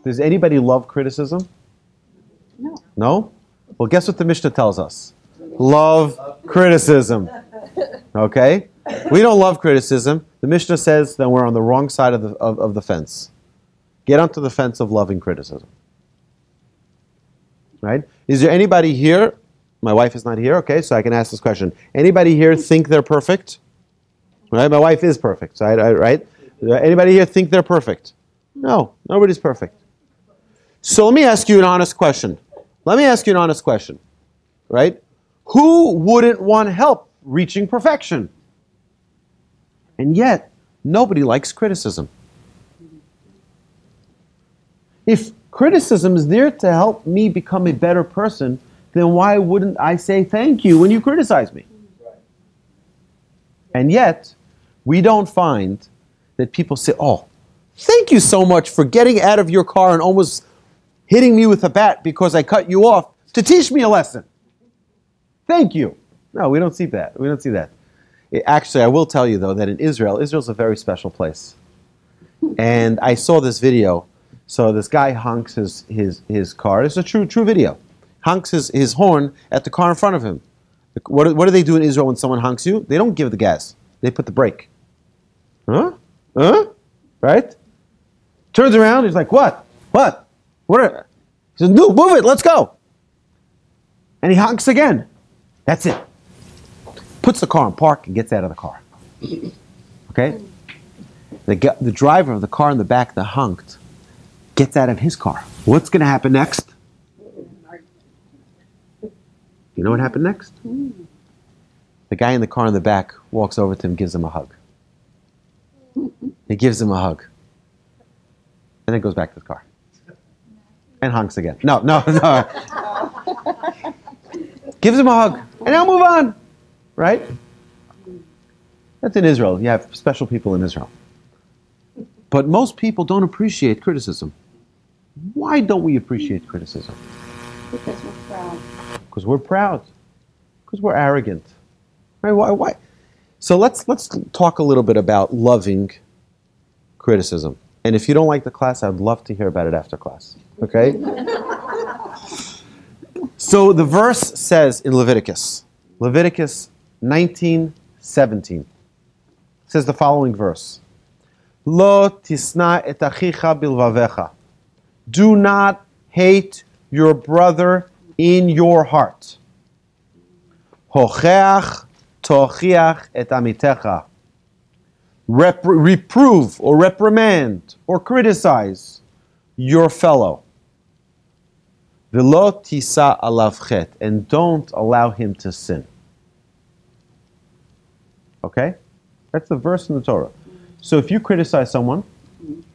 Does anybody love criticism? No. No? Well, guess what the Mishnah tells us? Love criticism. Okay? We don't love criticism. The Mishnah says that we're on the wrong side of the fence. Get onto the fence of loving criticism. Right? Is there anybody here? My wife is not here, okay, so I can ask this question. Anybody here think they're perfect? Right? My wife is perfect, so right? Anybody here think they're perfect? No, nobody's perfect. So let me ask you an honest question. Right? Who wouldn't want help reaching perfection? And yet, nobody likes criticism. If criticism is there to help me become a better person, then why wouldn't I say thank you when you criticize me? And yet, we don't find that people say, oh, thank you so much for getting out of your car and almost hitting me with a bat because I cut you off to teach me a lesson. Thank you. No, we don't see that. Actually, I will tell you, though, that in Israel's a very special place. And I saw this video. So this guy honks his car. It's a true video. Honks his horn at the car in front of him. What do they do in Israel when someone honks you? They don't give the gas. They put the brake. Huh? Right? Turns around. He's like, what? He says, no, move it. Let's go. And he honks again. That's it. Puts the car in park and gets out of the car. Okay? The driver of the car in the back that honked gets out of his car. What's going to happen next? You know what happened next? The guy in the car in the back walks over to him, gives him a hug. He gives him a hug. And then goes back to the car. And honks again. No. Gives him a hug. And now move on. Right? That's in Israel. You have special people in Israel. But most people don't appreciate criticism. Why don't we appreciate criticism? Because we're proud. Because we're proud. Because we're arrogant. Right? Why? So let's talk a little bit about loving criticism. And if you don't like the class, I'd love to hear about it after class. Okay? So the verse says in Leviticus 19:17, says the following verse. Lo tisna et achicha bilvavecha. Do not hate your brother in your heart. Hocheach tochiach et amitecha. Reprove or reprimand or criticize your fellow. V'lo tisa alav chet, and don't allow him to sin. Okay? That's the verse in the Torah. So if you criticize someone,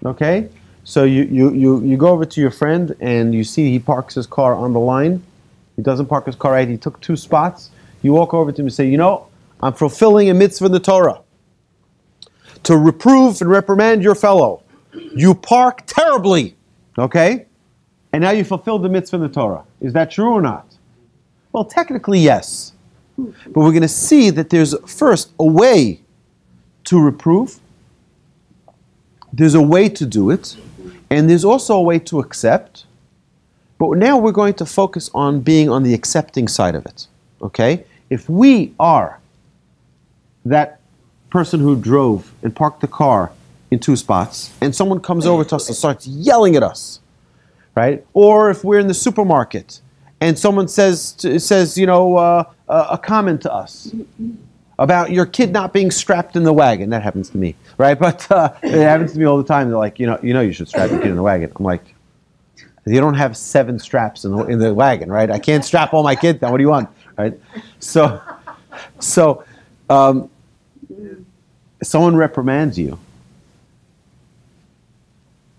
okay, so you go over to your friend and you see he parks his car on the line. He doesn't park his car right. He took 2 spots. You walk over to him and say, I'm fulfilling a mitzvah in the Torah to reprove and reprimand your fellow. You park terribly, okay? And now you fulfilled the mitzvah in the Torah. Is that true or not? Well, technically, yes. But we're going to see that there's first a way to reprove. There's a way to do it. And there's also a way to accept. But now we're going to focus on being on the accepting side of it. Okay? If we are that person who drove and parked the car in 2 spots, and someone comes over to us and starts yelling at us, right? Or if we're in the supermarket and someone says a comment to us about your kid not being strapped in the wagon. That happens to me, right? But it happens to me all the time. They're like, you should strap your kid in the wagon. I'm like, you don't have 7 straps in the wagon, right? I can't strap all my kids down. What do you want, right? So someone reprimands you.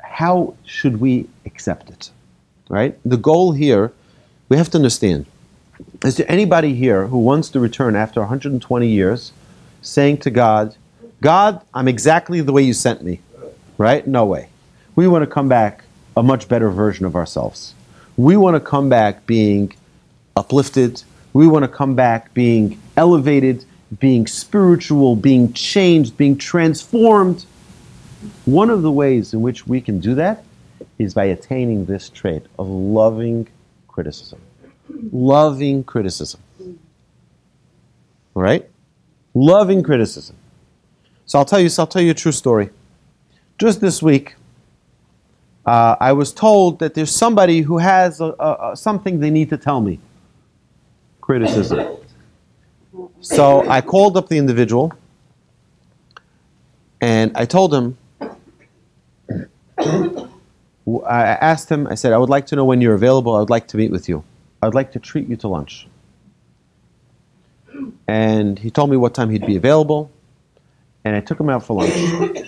How should we accept it, right? The goal here, we have to understand, is there anybody here who wants to return after 120 years saying to God, I'm exactly the way you sent me, right? No way. We want to come back a much better version of ourselves. We want to come back being uplifted. We want to come back being elevated, being spiritual, being changed, being transformed. One of the ways in which we can do that is by attaining this trait of loving criticism. Loving criticism. All right? Loving criticism. So I'll tell you a true story. Just this week, I was told that there's somebody who has something they need to tell me. Criticism. So I called up the individual and I told him, I asked him, I said, I would like to know when you're available. I would like to meet with you. I would like to treat you to lunch. And he told me what time he'd be available. And I took him out for lunch.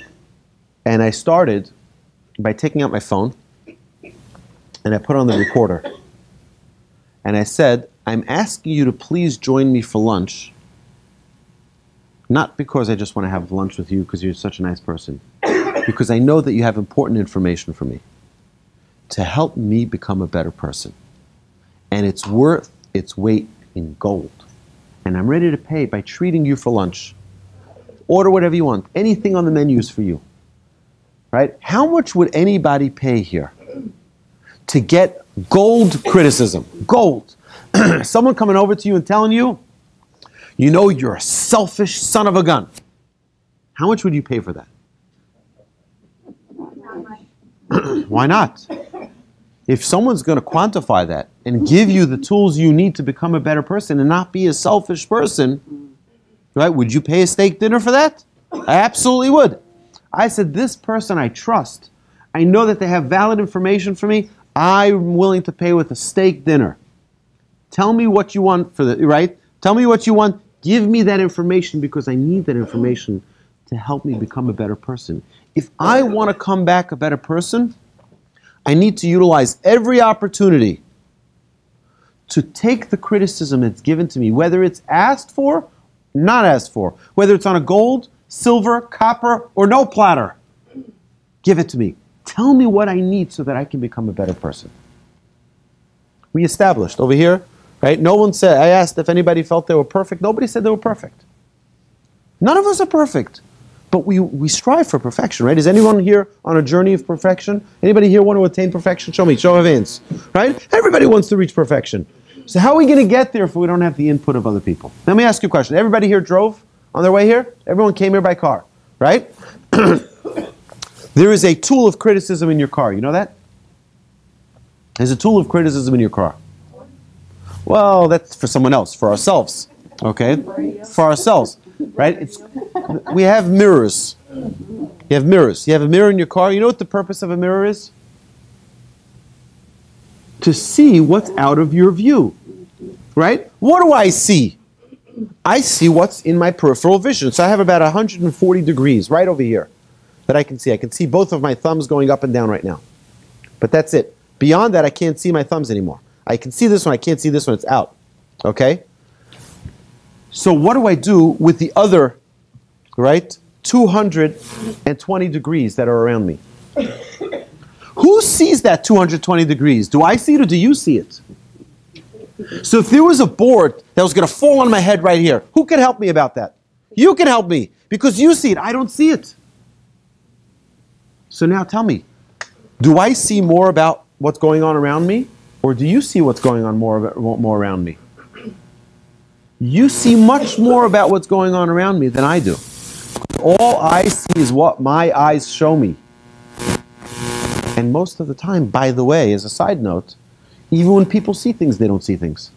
And I started by taking out my phone. And I put on the recorder. And I said, I'm asking you to please join me for lunch. Not because I just want to have lunch with you because you're such a nice person. Because I know that you have important information for me to help me become a better person. And it's worth its weight in gold. And I'm ready to pay by treating you for lunch. Order whatever you want. Anything on the menu is for you. Right? How much would anybody pay here to get gold criticism? Gold. Someone coming over to you and telling you, you know you're a selfish son of a gun. How much would you pay for that? Why not? If someone's going to quantify that and give you the tools you need to become a better person and not be a selfish person, right? Would you pay a steak dinner for that? I absolutely would. I said, this person I trust. I know that they have valid information for me. I'm willing to pay with a steak dinner. Tell me what you want for the, right? Tell me what you want. Give me that information because I need that information to help me become a better person. If I want to come back a better person, I need to utilize every opportunity to take the criticism that's given to me, whether it's asked for, not asked for, whether it's on a gold, silver, copper, or no platter. Give it to me. Tell me what I need so that I can become a better person. We established over here, right? No one said, I asked if anybody felt they were perfect. Nobody said they were perfect. None of us are perfect. But we strive for perfection, right? Is anyone here on a journey of perfection? Anybody here want to attain perfection? Show me, show of hands, right? Everybody wants to reach perfection. So how are we going to get there if we don't have the input of other people? Let me ask you a question. Everybody here drove on their way here? Everyone came here by car, right? There is a tool of criticism in your car. You know that? There's a tool of criticism in your car. Well, that's for someone else, for ourselves, okay? For ourselves, right? We have mirrors. You have mirrors. You have a mirror in your car. You know what the purpose of a mirror is? To see what's out of your view, right? What do I see? I see what's in my peripheral vision. So I have about 140 degrees right over here that I can see. I can see both of my thumbs going up and down right now. But that's it. Beyond that, I can't see my thumbs anymore. I can see this one. I can't see this one. It's out. Okay? So what do I do with the other, right, 220 degrees that are around me? Who sees that 220 degrees? Do I see it or do you see it? So if there was a board that was going to fall on my head right here, who can help me about that? You can help me because you see it. I don't see it. So now tell me, do I see more about what's going on around me or do you see what's going on more around me? You see much more about what's going on around me than I do. All I see is what my eyes show me. And most of the time, by the way, as a side note, even when people see things, they don't see things.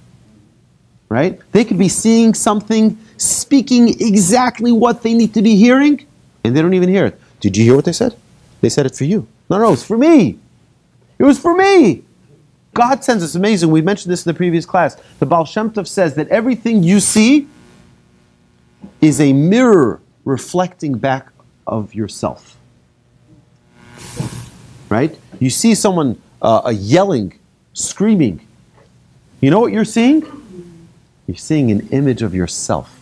Right? They could be seeing something, speaking exactly what they need to be hearing, and they don't even hear it. Did you hear what they said? They said it for you. No, it's for me. It was for me. God sends us, amazing. We mentioned this in the previous class. The Baal Shem Tov says that everything you see is a mirror reflecting back of yourself. Right? You see someone yelling, screaming. You know what you're seeing? You're seeing an image of yourself.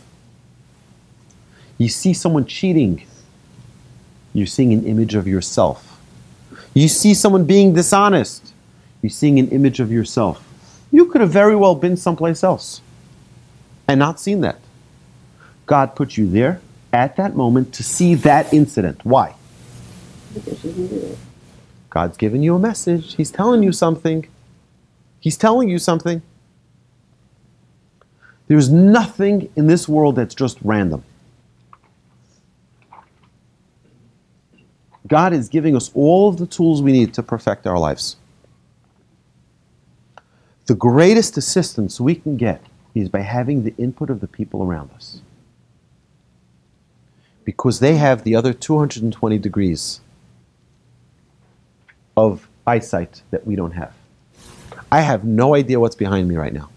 You see someone cheating. You're seeing an image of yourself. You see someone being dishonest. You're seeing an image of yourself. You could have very well been someplace else and not seen that. God put you there at that moment to see that incident. Why? Because you needed it. God's giving you a message. He's telling you something. He's telling you something. There's nothing in this world that's just random. God is giving us all of the tools we need to perfect our lives. The greatest assistance we can get is by having the input of the people around us. Because they have the other 220 degrees of eyesight that we don't have. I have no idea what's behind me right now.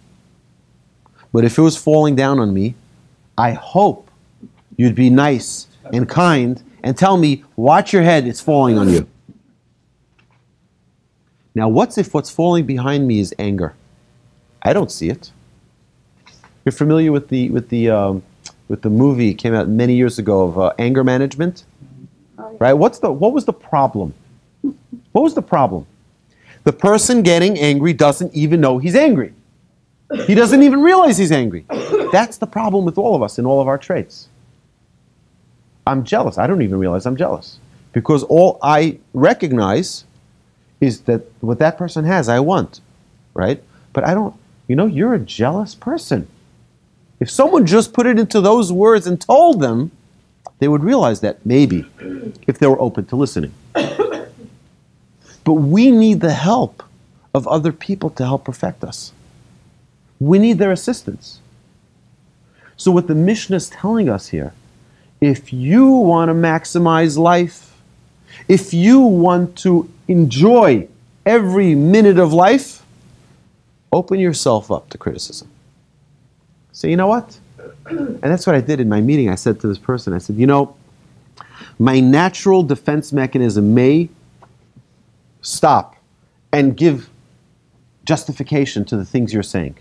But if it was falling down on me, I hope you'd be nice and kind and tell me, watch your head, it's falling on you. Now, what's if what's falling behind me is anger? I don't see it. You're familiar with the movie came out many years ago of anger management, right? What was the problem? What was the problem? The person getting angry doesn't even know he's angry. He doesn't even realize he's angry. That's the problem with all of us in all of our traits. I'm jealous. I don't even realize I'm jealous. Because all I recognize is that what that person has, I want. Right? But I don't, you're a jealous person. If someone just put it into those words and told them, they would realize that, maybe, if they were open to listening. But we need the help of other people to help perfect us. We need their assistance. So what the Mishnah is telling us here, if you want to maximize life, if you want to enjoy every minute of life, open yourself up to criticism. Say, you know what? And that's what I did in my meeting. I said to this person, I said, my natural defense mechanism may stop and give justification to the things you're saying.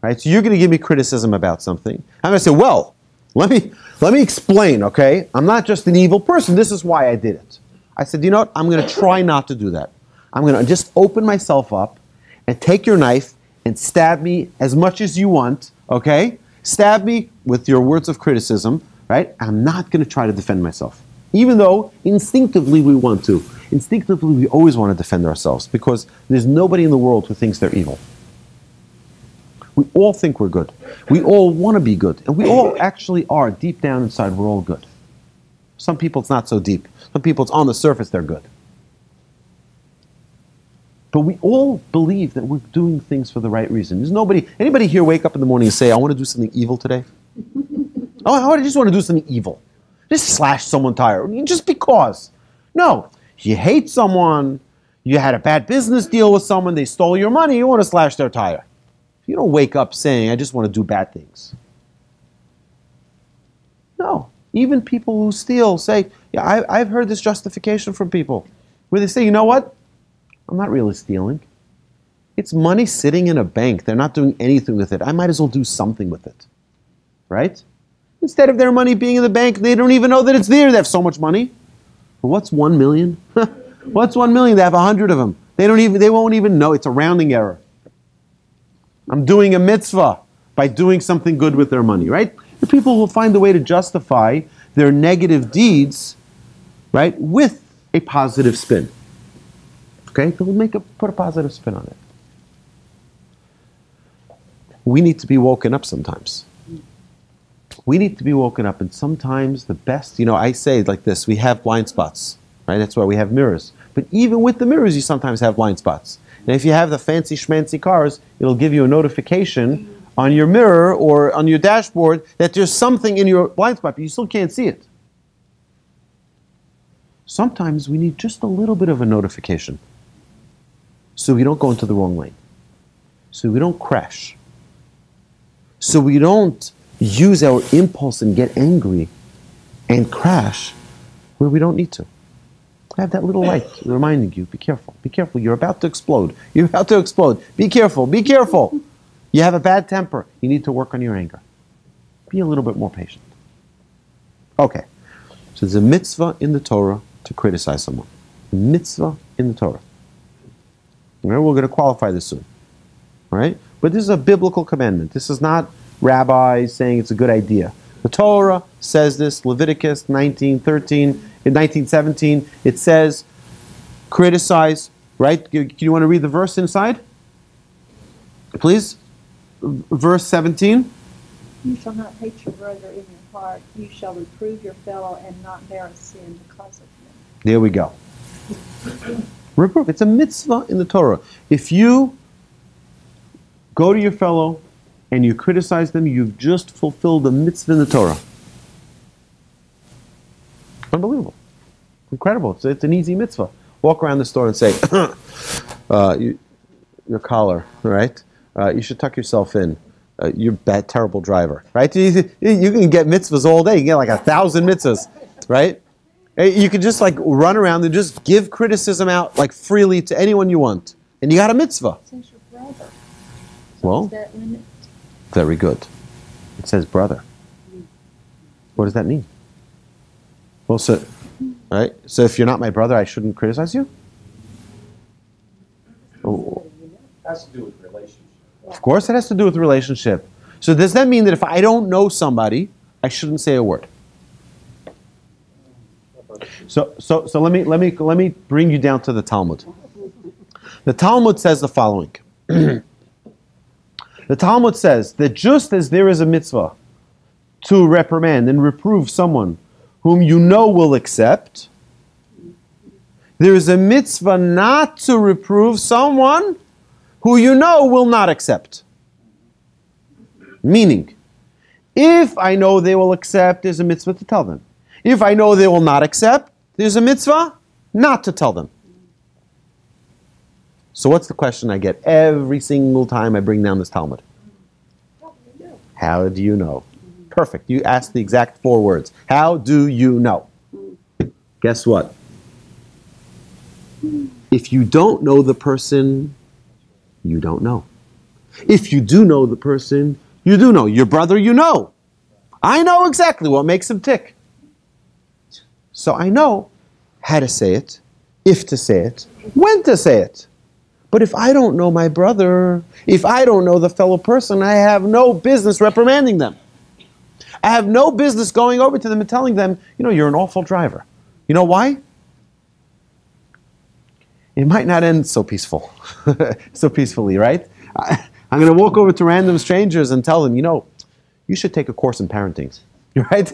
Right? So you're going to give me criticism about something. I'm going to say, well, let me explain, okay? I'm not just an evil person. This is why I did it. I said, you know what? I'm going to try not to do that. I'm going to just open myself up and take your knife and stab me as much as you want, okay? Stab me with your words of criticism, right? I'm not going to try to defend myself. Even though instinctively we want to. Instinctively we always want to defend ourselves because there's nobody in the world who thinks they're evil. We all think we're good. We all want to be good. And we all actually are. Deep down inside, we're all good. Some people it's not so deep. Some people it's on the surface, they're good. But we all believe that we're doing things for the right reason. There's anybody here wake up in the morning and say, I want to do something evil today? Oh, I just want to do something evil. Just slash someone's tire. Just because. No. You hate someone. You had a bad business deal with someone. They stole your money. You want to slash their tire. You don't wake up saying, I just want to do bad things. No. Even people who steal say, yeah, I've heard this justification from people where they say, you know what? I'm not really stealing. It's money sitting in a bank. They're not doing anything with it. I might as well do something with it. Right? Instead of their money being in the bank, they don't even know that it's there. They have so much money. But what's 1 million? What's 1 million? They have 100 of them. They won't even know. It's a rounding error. I'm doing a mitzvah by doing something good with their money, right? The people will find a way to justify their negative deeds, right, with a positive spin. Okay? They'll put a positive spin on it. We need to be woken up sometimes. We need to be woken up, and sometimes the best, I say it like this, we have blind spots, right? That's why we have mirrors. But even with the mirrors, you sometimes have blind spots. And if you have the fancy schmancy cars, it'll give you a notification on your mirror or on your dashboard that there's something in your blind spot, but you still can't see it. Sometimes we need just a little bit of a notification so we don't go into the wrong lane, so we don't crash, so we don't use our impulse and get angry and crash where we don't need to. Have that little light reminding you, be careful, you're about to explode. You're about to explode. Be careful, be careful. You have a bad temper. You need to work on your anger. Be a little bit more patient. Okay, so there's a mitzvah in the Torah to criticize someone. A mitzvah in the Torah. All right, we're going to qualify this soon. All right? But this is a biblical commandment. This is not rabbis saying it's a good idea. The Torah says this, Leviticus 19:13, in 19:17, it says, criticize, right? Do you want to read the verse inside? Please? Verse 17. You shall not hate your brother in your heart. You shall reprove your fellow and not bear a sin because of him. There we go. Reproof. It's a mitzvah in the Torah. If you go to your fellow and you criticize them, you've just fulfilled a mitzvah in the Torah. Unbelievable. Incredible. It's an easy mitzvah. Walk around the store and say, your collar, right? You should tuck yourself in. You're a bad, terrible driver, right? You can get mitzvahs all day. You can get like 1,000 mitzvahs, right? You can just like run around and just give criticism out like freely to anyone you want. And you got a mitzvah. It says your brother. So Well, is that limit? very good. It says brother. What does that mean? Well, so, right? So if you're not my brother, I shouldn't criticize you? Oh. It has to do with relationship. Of course it has to do with relationship. So does that mean that if I don't know somebody, I shouldn't say a word? So let me bring you down to the Talmud. The Talmud says the following. The Talmud says that just as there is a mitzvah to reprimand and reprove someone whom you know will accept, there is a mitzvah not to reprove someone who you know will not accept. Meaning, if I know they will accept, there's a mitzvah to tell them. If I know they will not accept, there's a mitzvah not to tell them. So what's the question I get every single time I bring down this Talmud? How do you know? Perfect. You asked the exact 4 words. How do you know? Guess what? If you don't know the person, you don't know. If you do know the person, you do know. Your brother, you know. I know exactly what makes him tick. So I know how to say it, if to say it, when to say it. But if I don't know my brother, if I don't know the fellow person, I have no business reprimanding them. I have no business going over to them and telling them, you're an awful driver. You know why? It might not end so peacefully, right? I'm going to walk over to random strangers and tell them, you should take a course in parenting, right?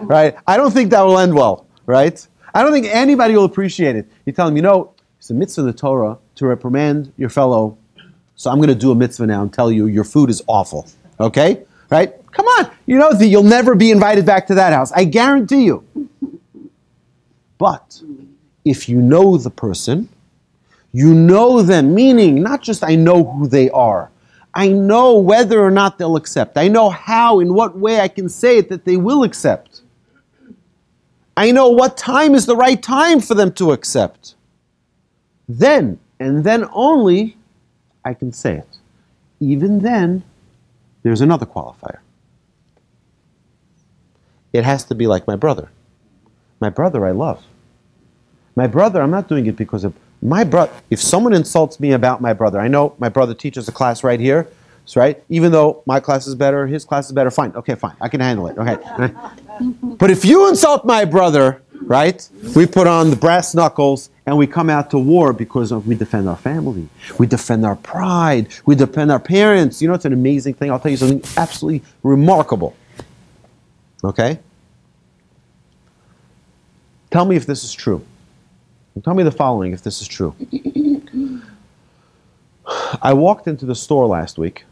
Right? I don't think that will end well, right? I don't think anybody will appreciate it. You tell them, it's a mitzvah in the Torah to reprimand your fellow, so I'm going to do a mitzvah now and tell you your food is awful, okay? Right? Come on, you'll never be invited back to that house. I guarantee you. But if you know the person, you know them, meaning not just I know who they are. I know whether or not they'll accept. I know how, in what way I can say it that they will accept. I know what time is the right time for them to accept. Then, and then only, I can say it. Even then, there's another qualifier. It has to be like my brother. My brother I love. My brother, I'm not doing it because of my brother. If someone insults me about my brother, I know my brother teaches a class right here, so right? Even though my class is better, his class is better, fine, okay, fine, I can handle it, okay. But if you insult my brother, right, we put on the brass knuckles and we come out to war because we defend our family, we defend our pride, we defend our parents. It's an amazing thing. I'll tell you something absolutely remarkable. Okay? Tell me if this is true. Tell me the following if this is true. I walked into the store last week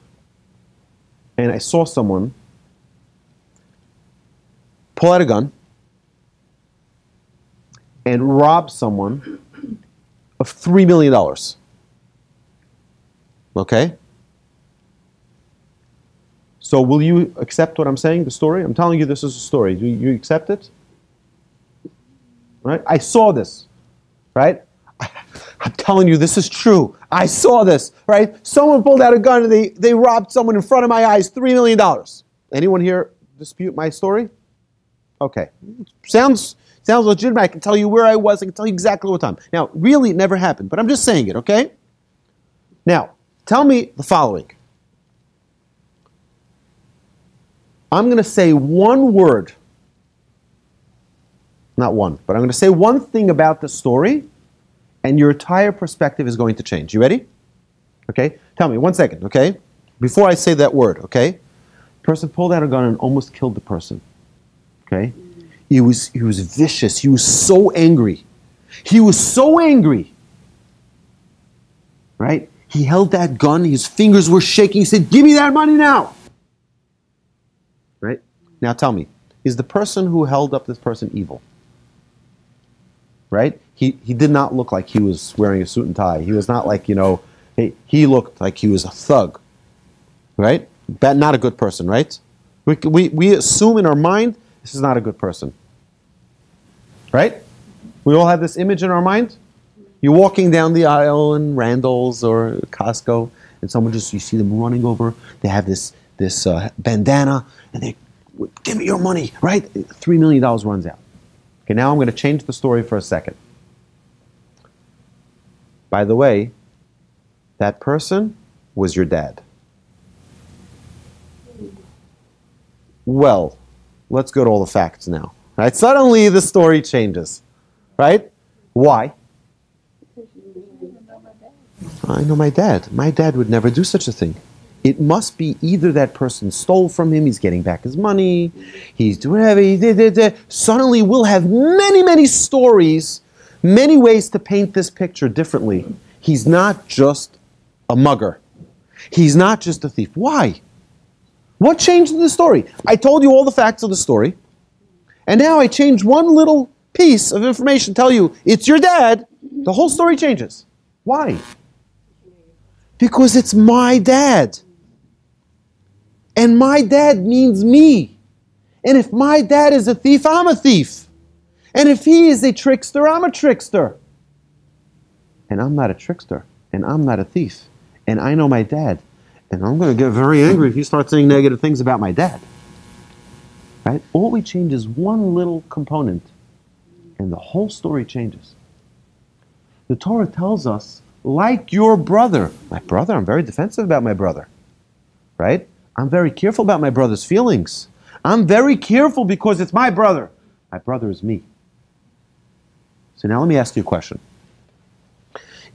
and I saw someone pull out a gun and rob someone of $3 million. Okay? So will you accept what I'm saying, the story? I'm telling you this is a story. Do you accept it? Right? I saw this. Right? I'm telling you, this is true. I saw this, right? Someone pulled out a gun and they robbed someone in front of my eyes, $3 million. Anyone here dispute my story? Okay. Sounds legitimate. I can tell you where I was. I can tell you exactly what time. Now, really, it never happened, but I'm just saying it, okay? Now, tell me the following. I'm going to say one word. Not one, but I'm going to say one thing about the story, And your entire perspective is going to change. You ready? Okay? Tell me, 1 second, okay? Before I say that word, okay? Person pulled out a gun and almost killed the person. Okay? He was vicious. He was so angry. He was so angry. Right? He held that gun. His fingers were shaking. He said, "Give me that money now." Right? Now tell me, is the person who held up this person evil? Right? He did not look like he was wearing a suit and tie. He was not like, he looked like he was a thug. Right? Not a good person, right? We assume in our mind, this is not a good person. Right? We all have this image in our mind. You're walking down the aisle in Randall's or Costco, and you see them running over. They have this bandana, and they, "Give me your money," right? $3 million runs out. Okay, now I'm going to change the story for a second. By the way, that person was your dad. Well, let's go to all the facts now. Right? Suddenly the story changes. Right? Why? I know my dad. My dad would never do such a thing. It must be either that person stole from him, he's getting back his money, he's doing whatever he did. Suddenly we'll have many, many stories, many ways to paint this picture differently. He's not just a mugger. He's not just a thief. Why? What changed in the story? I told you all the facts of the story, and now I change one little piece of information, tell you it's your dad, the whole story changes. Why? Because it's my dad. And my dad means me. And if my dad is a thief, I'm a thief. And if he is a trickster, I'm a trickster. And I'm not a trickster. And I'm not a thief. And I know my dad. And I'm going to get very angry if you start saying negative things about my dad. Right? All we change is one little component. And the whole story changes. The Torah tells us, like your brother. My brother, I'm very defensive about my brother. Right? I'm very careful about my brother's feelings. I'm very careful because it's my brother. My brother is me. So now let me ask you a question.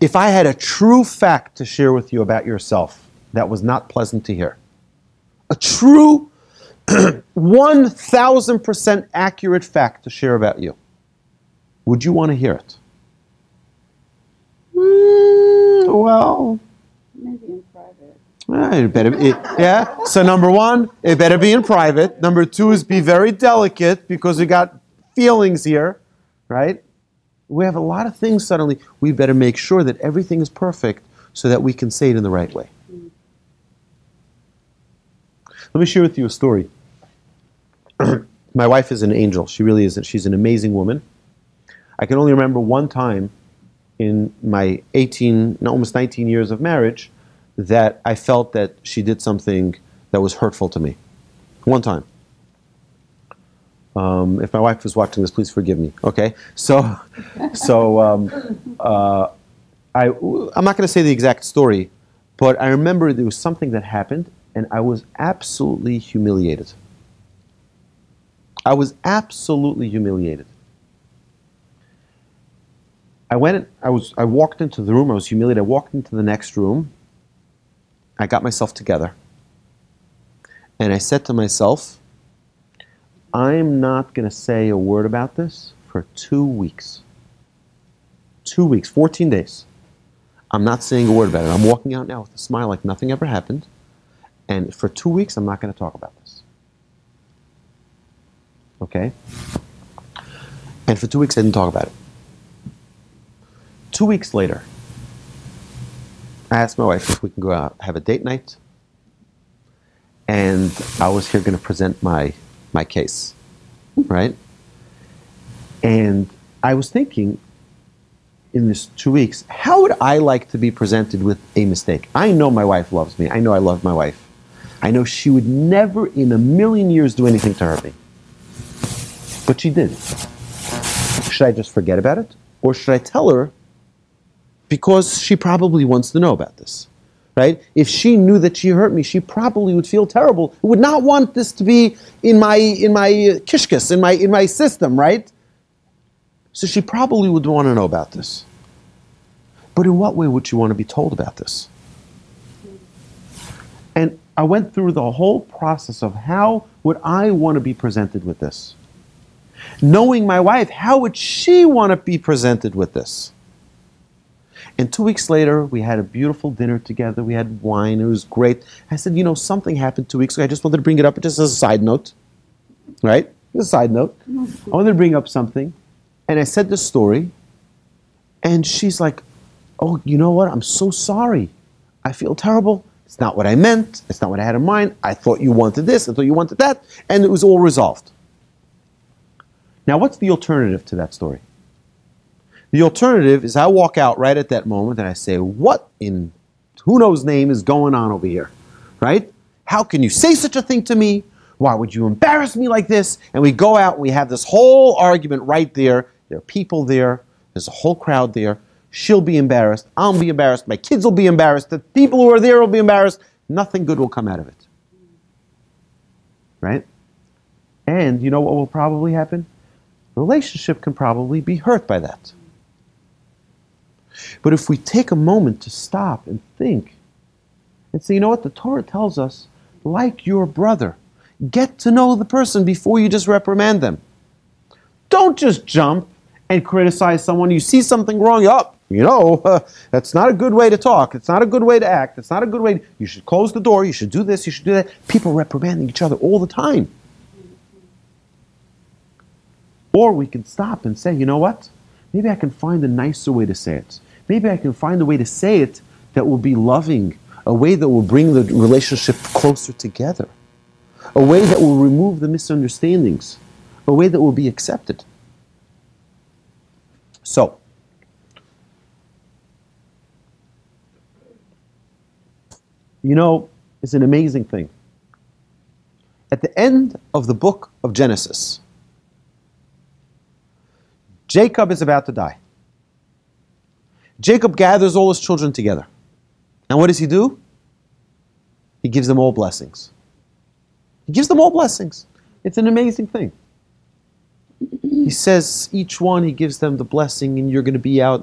If I had a true fact to share with you about yourself that was not pleasant to hear, a true 1,000% accurate fact to share about you, would you want to hear it? Well, maybe in private. Yeah. So number one, it better be in private. Number two is be very delicate because we got feelings here, right? We have a lot of things suddenly. We better make sure that everything is perfect so that we can say it in the right way. Let me share with you a story. My wife is an angel. She really is. She's an amazing woman. I can only remember one time in my almost 19 years of marriage that I felt that she did something that was hurtful to me. One time. If my wife was watching this, please forgive me. Okay? I'm not going to say the exact story, but I remember there was something that happened and I was absolutely humiliated. I was absolutely humiliated. I walked into the room, I was humiliated, I walked into the next room, I got myself together, and I said to myself, I'm not going to say a word about this for 2 weeks. 2 weeks, 14 days. I'm not saying a word about it. I'm walking out now with a smile like nothing ever happened, and for 2 weeks I'm not going to talk about this. Okay? And for 2 weeks I didn't talk about it. 2 weeks later, I asked my wife if we can go out, have a date night. And I was here going to present my case, right? And I was thinking, in this 2 weeks, how would I like to be presented with a mistake? I know my wife loves me. I know I love my wife. I know she would never in a million years do anything to hurt me. But she did. Should I just forget about it? Or should I tell her? Because she probably wants to know about this, right? If she knew that she hurt me, she probably would feel terrible. Would not want this to be in my kishkas, in my system, right? So she probably would want to know about this. But in what way would you want to be told about this? And I went through the whole process of how would I want to be presented with this? Knowing my wife, how would she want to be presented with this? And 2 weeks later, we had a beautiful dinner together. We had wine. It was great. I said, something happened 2 weeks ago. I just wanted to bring it up just as a side note. Right? Just a side note. I wanted to bring up something. And I said this story. And she's like, oh, you know what? I'm so sorry. I feel terrible. It's not what I meant. It's not what I had in mind. I thought you wanted this. I thought you wanted that. And it was all resolved. Now, what's the alternative to that story? The alternative is I walk out right at that moment and I say, what in who knows name is going on over here? Right? How can you say such a thing to me? Why would you embarrass me like this? And we go out and we have this whole argument right there. There are people there. There's a whole crowd there. She'll be embarrassed. I'll be embarrassed. My kids will be embarrassed. The people who are there will be embarrassed. Nothing good will come out of it. Right? And you know what will probably happen? The relationship can probably be hurt by that. But if we take a moment to stop and think and say, you know what, the Torah tells us, like your brother, get to know the person before you just reprimand them. Don't just jump and criticize someone. You see something wrong, that's not a good way to talk. It's not a good way to act. It's not a good way. You should close the door. You should do this. You should do that. People reprimanding each other all the time. Or we can stop and say, you know what? Maybe I can find a nicer way to say it. Maybe I can find a way to say it that will be loving, a way that will bring the relationship closer together, a way that will remove the misunderstandings, a way that will be accepted. So, it's an amazing thing. At the end of the book of Genesis, Jacob is about to die. Jacob gathers all his children together. And what does he do? He gives them all blessings. He gives them all blessings. It's an amazing thing. He says each one, he gives them the blessing, and you're going to be out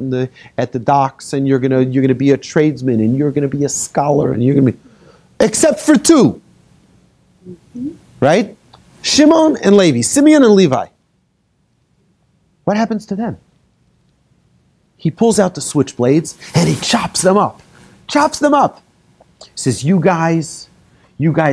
at the docks, and you're going to be a tradesman, and you're going to be a scholar, and you're going to be, except for two, right? Shimon and Levi, Simeon and Levi. What happens to them? He pulls out the switchblades and he chops them up. Chops them up. He says, you guys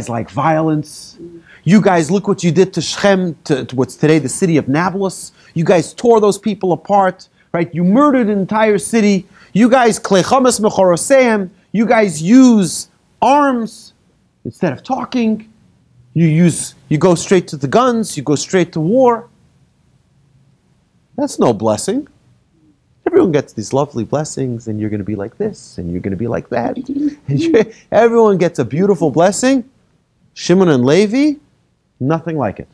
like violence. You guys, look what you did to Shechem, to what's today the city of Nablus. You guys tore those people apart, right? You murdered an entire city. You guys, klechamas mechoroseim. You guys use arms instead of talking. You go straight to the guns. You go straight to war. That's no blessing. Everyone gets these lovely blessings, and you're going to be like this, and you're going to be like that. And everyone gets a beautiful blessing. Shimon and Levi, nothing like it.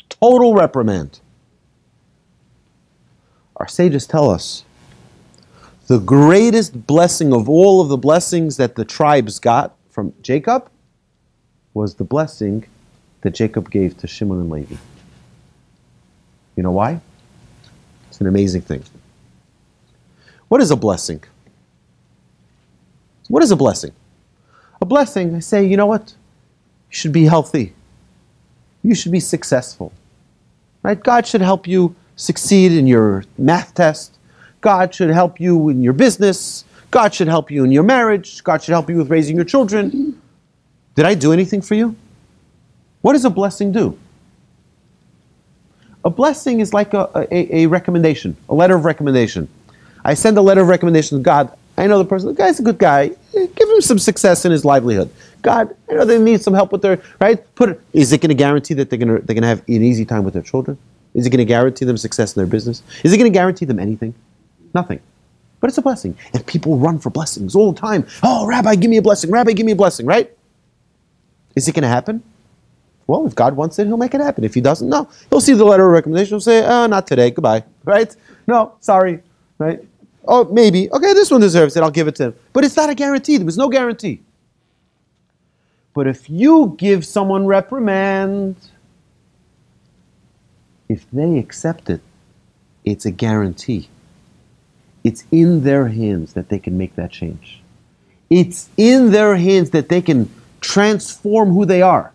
Total reprimand. Our sages tell us the greatest blessing of all of the blessings that the tribes got from Jacob was the blessing that Jacob gave to Shimon and Levi. You know why? It's an amazing thing. What is a blessing? What is a blessing? A blessing, I say, you know what? You should be healthy. You should be successful. Right? God should help you succeed in your math test. God should help you in your business. God should help you in your marriage. God should help you with raising your children. Did I do anything for you? What does a blessing do? A blessing is like a recommendation, a letter of recommendation. I send a letter of recommendation to God. I know the person, the guy's a good guy. Give him some success in his livelihood. God, I know they need some help with their, right? Is it going to guarantee that they're going to have an easy time with their children? Is it going to guarantee them success in their business? Is it going to guarantee them anything? Nothing. But it's a blessing. And people run for blessings all the time. Oh, Rabbi, give me a blessing. Rabbi, give me a blessing, right? Is it going to happen? Well, if God wants it, he'll make it happen. If he doesn't, no. He'll see the letter of recommendation. He'll say, oh, not today. Goodbye. Right? No, sorry. Right? Oh, maybe. Okay, this one deserves it. I'll give it to him. But it's not a guarantee. There was no guarantee. But if you give someone reprimand, if they accept it, it's a guarantee. It's in their hands that they can make that change. It's in their hands that they can transform who they are.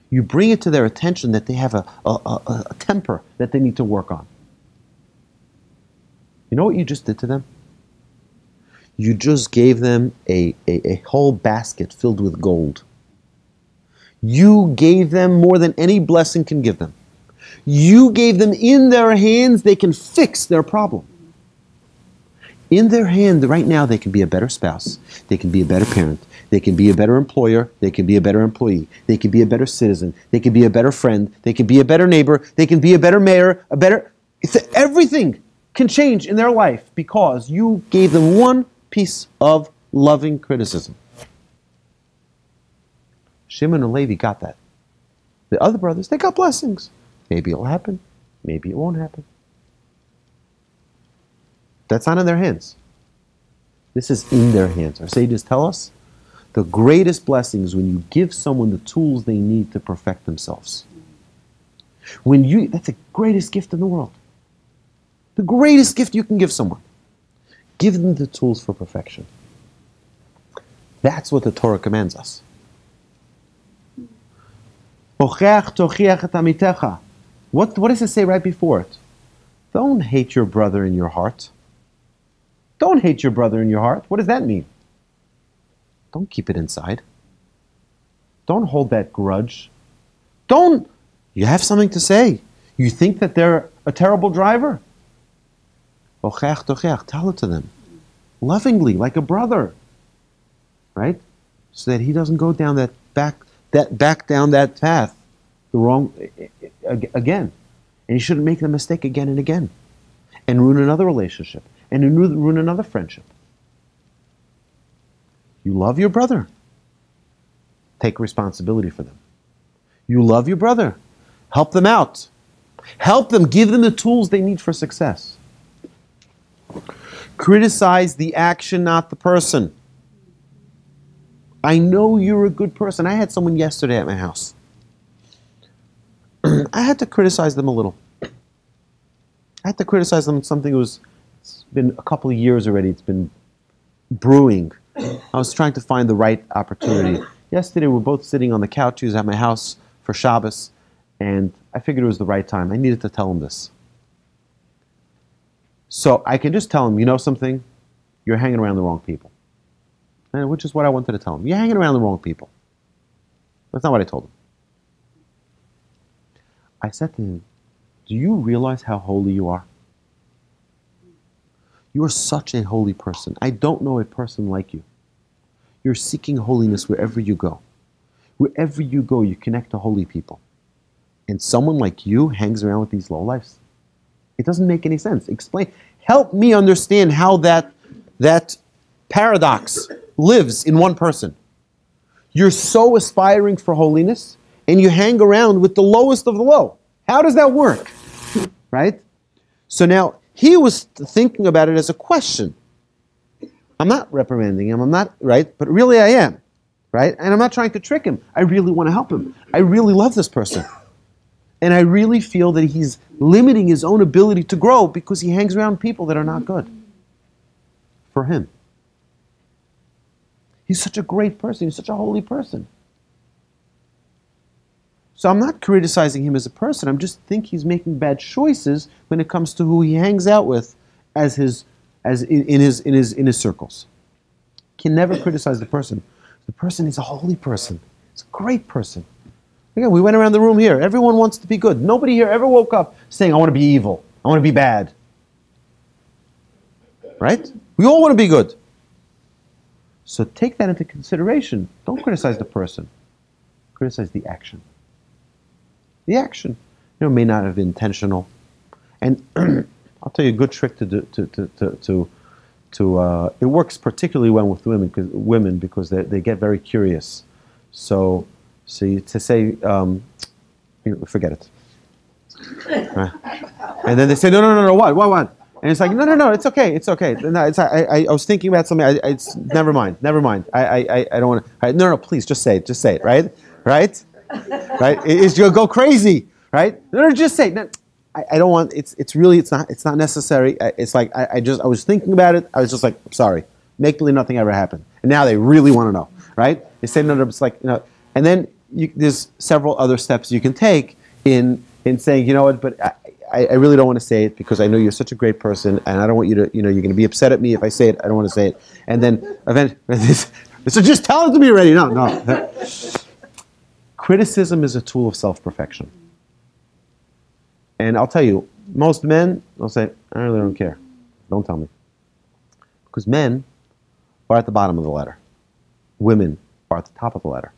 You bring it to their attention that they have a temper that they need to work on. You know what you just did to them? You just gave them a whole basket filled with gold. You gave them more than any blessing can give them. You gave them in their hands, they can fix their problem. In their hand, right now, they can be a better spouse. They can be a better parent. They can be a better employer. They can be a better employee. They can be a better citizen. They can be a better friend. They can be a better neighbor. They can be a better mayor, everything can change in their life because you gave them one piece of loving criticism. Shimon and Levi got that. The other brothers, they got blessings. Maybe it'll happen. Maybe it won't happen. That's not in their hands. This is in their hands. Our sages tell us the greatest blessing is when you give someone the tools they need to perfect themselves. That's the greatest gift in the world. The greatest gift you can give someone. Give them the tools for perfection. That's what the Torah commands us. What does it say right before it? Don't hate your brother in your heart. Don't hate your brother in your heart. What does that mean? Don't keep it inside. Don't hold that grudge. You have something to say. You think that they're a terrible driver? Tell it to them. Lovingly, like a brother. Right? So that he doesn't go down back down that path again. And he shouldn't make the mistake again and again. And ruin another relationship. And ruin another friendship. You love your brother. Take responsibility for them. You love your brother. Help them out. Help them. Give them the tools they need for success. Criticize the action, not the person. I know you're a good person. I had someone yesterday at my house. I had to criticize them a little. I had to criticize them on something it's been a couple of years already. It's been brewing. I was trying to find the right opportunity. Yesterday we were both sitting on the couches at my house for Shabbos, and I figured it was the right time. I needed to tell him this. So I can just tell him, you know something? You're hanging around the wrong people. And which is what I wanted to tell him. You're hanging around the wrong people. That's not what I told him. I said to him, do you realize how holy you are? You are such a holy person. I don't know a person like you. You're seeking holiness wherever you go. Wherever you go, you connect to holy people. And someone like you hangs around with these lowlifes. It doesn't make any sense. Explain. Help me understand how that paradox lives in one person. You're so aspiring for holiness, and you hang around with the lowest of the low. How does that work? Right? So now, he was thinking about it as a question. I'm not reprimanding him, I'm not, right? But really I am, right? And I'm not trying to trick him. I really want to help him. I really love this person. And I really feel that he's limiting his own ability to grow because he hangs around people that are not good for him. He's such a great person. He's such a holy person. So I'm not criticizing him as a person. I just think he's making bad choices when it comes to who he hangs out with in his circles. Can never criticize the person. The person is a holy person. He's a great person. Again, we went around the room here. Everyone wants to be good. Nobody here ever woke up saying, I want to be evil. I want to be bad. Right? We all want to be good. So take that into consideration. Don't criticize the person. Criticize the action. The action, may not have been intentional. And I'll tell you a good trick to do. It works particularly well with women because they get very curious. So to say, forget it. Right? And then they say, no, what? And it's like, no, it's okay. No, I was thinking about something. It's never mind. I don't want to. No, please, just say it. Right? Right? You'll go crazy. Right? No, just say it. No, I don't want. It's not necessary. It's like I was thinking about it. I was just like, sorry, make believe nothing ever happened. And now they really want to know, right? They say no, it's like, and then there's several other steps you can take in saying, you know what, but I really don't want to say it because I know you're such a great person, and I don't want you to, you're going to be upset at me if I say it. I don't want to say it. And then eventually, so just tell it to me already. No. Criticism is a tool of self-perfection. And I'll tell you, most men will say, I really don't care. Don't tell me. Because men are at the bottom of the ladder. Women are at the top of the ladder.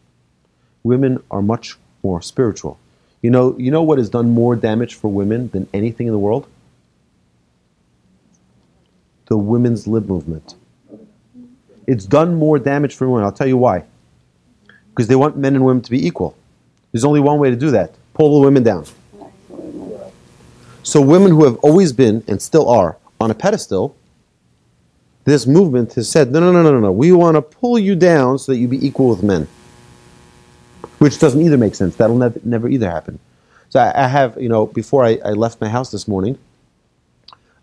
Women are much more spiritual. You know what has done more damage for women than anything in the world? The women's lib movement. It's done more damage for women. I'll tell you why. Because they want men and women to be equal. There's only one way to do that. Pull the women down. So women who have always been, and still are, on a pedestal, this movement has said, no. We want to pull you down so that you be equal with men. Which doesn't either make sense. That'll never either happen. So I have, before I left my house this morning,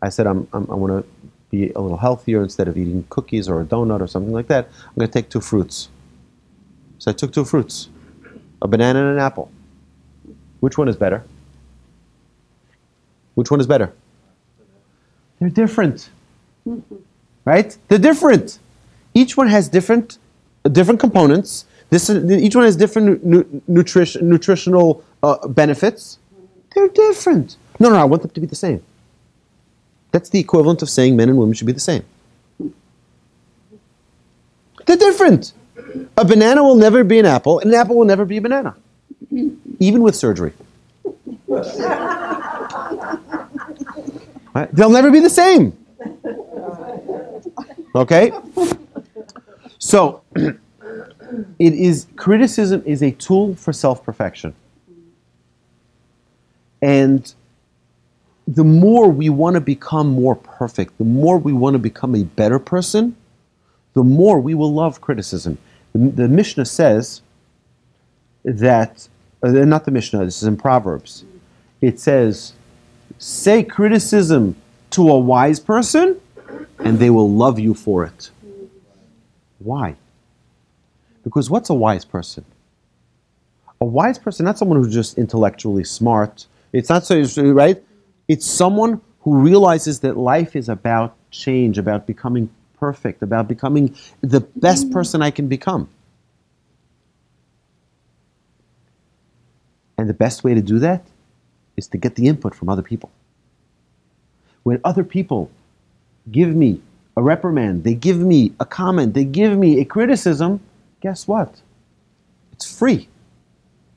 I said I want to be a little healthier. Instead of eating cookies or a donut or something like that, I'm going to take 2 fruits. So I took 2 fruits, a banana and an apple. Which one is better? Which one is better? They're different. Right? They're different. Each one has different components. Each one has different nutritional benefits. They're different. No, I want them to be the same. That's the equivalent of saying men and women should be the same. They're different. A banana will never be an apple, and an apple will never be a banana. Even with surgery. Right? They'll never be the same. Okay? So, criticism is a tool for self-perfection. And the more we want to become more perfect, the more we want to become a better person, the more we will love criticism. The Mishnah says that, not the Mishnah, this is in Proverbs. It says, say criticism to a wise person, and they will love you for it. Why? Because what's a wise person? A wise person, not someone who's just intellectually smart. It's not so, right? It's someone who realizes that life is about change, about becoming perfect, about becoming the best person I can become. And the best way to do that is to get the input from other people. When other people give me a reprimand, they give me a comment, they give me a criticism, guess what? It's free.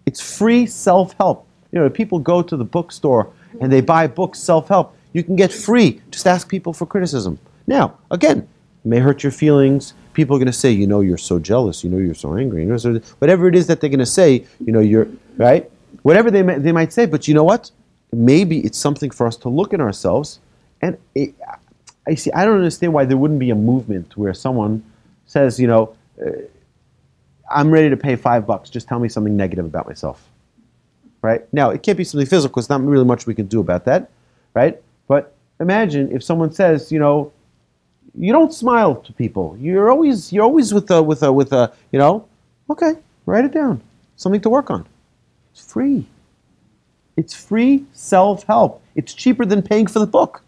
It's free self-help. People go to the bookstore and they buy books, self-help. You can get free. Just ask people for criticism. Now, again, it may hurt your feelings. People are going to say, you're so jealous, you're so angry. Whatever it is that they're going to say, you're, right? Whatever they might say, but you know what? Maybe it's something for us to look at ourselves. And I don't understand why there wouldn't be a movement where someone says, I'm ready to pay $5. Just tell me something negative about myself. Right? Now, it can't be something physical. There's not really much we can do about that. Right? But imagine if someone says, you don't smile to people. You're always with a, okay, write it down. Something to work on. It's free. It's free self-help. It's cheaper than paying for the book.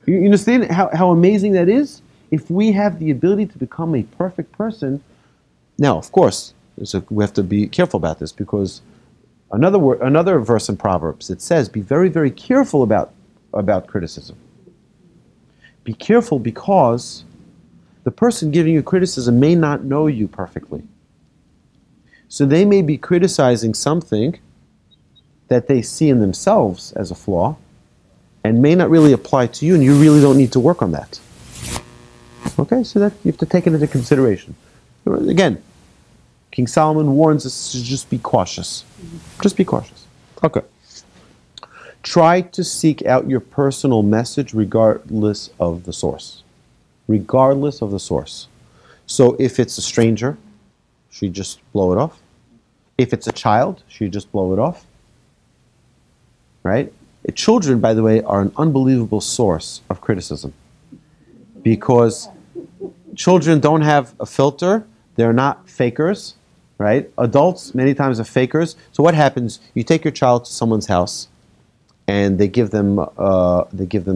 You understand how amazing that is? If we have the ability to become a perfect person, now, of course, we have to be careful about this because another verse in Proverbs, it says, be very, very careful about criticism. Be careful because the person giving you criticism may not know you perfectly. So they may be criticizing something that they see in themselves as a flaw and may not really apply to you, and you really don't need to work on that. Okay, so that you have to take it into consideration. Again, King Solomon warns us to just be cautious. Just be cautious. Okay. Try to seek out your personal message regardless of the source. Regardless of the source. So if it's a stranger, should you just blow it off? If it's a child, should you just blow it off? right? Children, by the way, are an unbelievable source of criticism because children don't have a filter. They're not fakers, right? Adults many times are fakers. So what happens? You take your child to someone's house, and they give them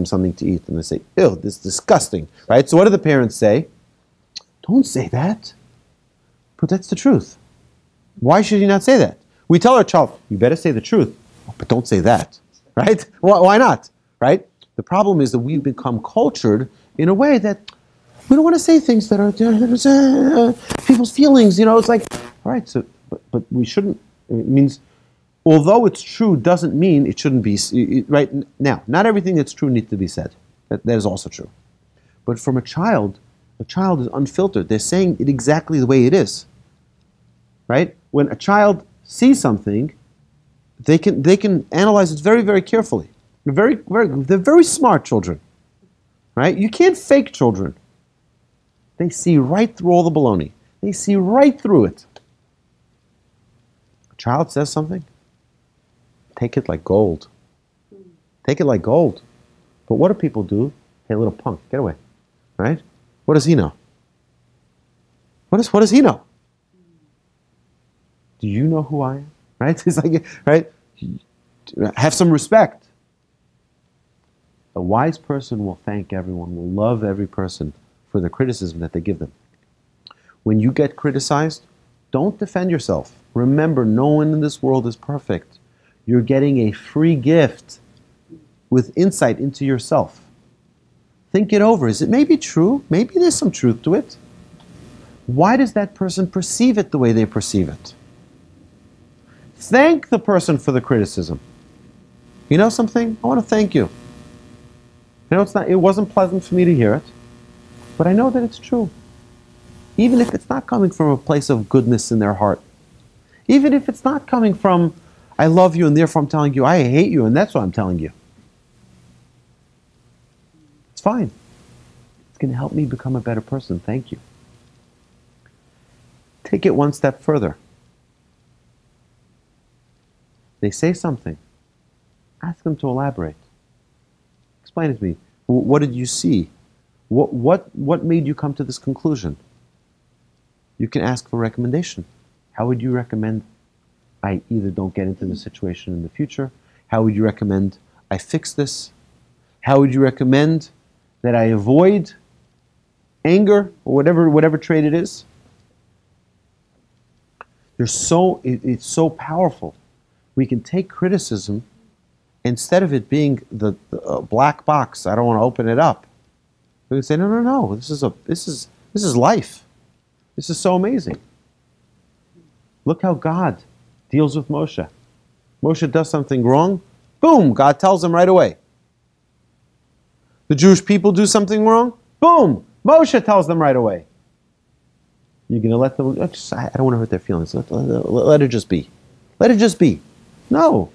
something to eat, and they say, "Ew, this is disgusting," right? So what do the parents say? Don't say that. But that's the truth. Why should you not say that? We tell our child, you better say the truth, but don't say that, right? Why not, right? The problem is that we've become cultured in a way that we don't want to say things that are people's feelings. It's like, all right, so, but we shouldn't. It means, although it's true, doesn't mean it shouldn't be. Right now, not everything that's true needs to be said. That is also true. But from a child is unfiltered. They're saying it exactly the way it is. Right? When a child sees something, they can analyze it very, very carefully. They're very smart children. Right? You can't fake children. They see right through all the baloney. They see right through it. A child says something, take it like gold. Take it like gold. But what do people do? Hey, little punk, get away. Right? What does he know? What does he know? Do you know who I am? Right? It's like, right? Have some respect. A wise person will thank everyone, will love every person for the criticism that they give them. When you get criticized, don't defend yourself. Remember, no one in this world is perfect. You're getting a free gift with insight into yourself. Think it over. Is it maybe true? Maybe there's some truth to it. Why does that person perceive it the way they perceive it? Thank the person for the criticism. You know something? I want to thank you. It wasn't pleasant for me to hear it, but I know that it's true. Even if it's not coming from a place of goodness in their heart. Even if it's not coming from, I love you and therefore I'm telling you, I hate you and that's why I'm telling you. It's fine. It's going to help me become a better person. Thank you. Take it one step further. They say something. Ask them to elaborate. Explain it to me. What did you see? What made you come to this conclusion? You can ask for recommendation. How would you recommend I either don't get into this situation in the future? How would you recommend I fix this? How would you recommend that I avoid anger or whatever trait it is? It's so powerful. We can take criticism, instead of it being the black box, I don't want to open it up. We can say, no, this is life. This is so amazing. Look how God deals with Moshe. Moshe does something wrong, boom, God tells him right away. The Jewish people do something wrong, boom, Moshe tells them right away. You're going to let them, I don't want to hurt their feelings. Let it just be. Let it just be. No.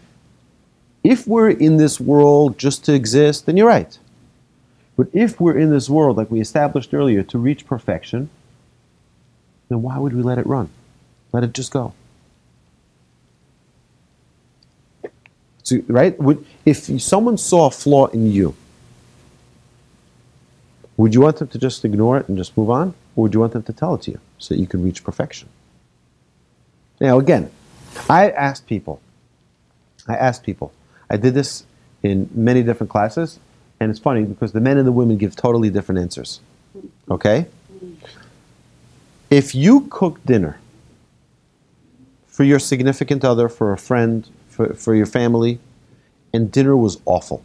If we're in this world just to exist, then you're right. But if we're in this world, like we established earlier, to reach perfection, then why would we let it run? Let it just go. So, right? If someone saw a flaw in you, would you want them to just ignore it and just move on? Or would you want them to tell it to you so that you can reach perfection? Now again, I asked people, I did this in many different classes, and it's funny because the men and the women give totally different answers. Okay? If you cook dinner for your significant other, for a friend, for your family, and dinner was awful,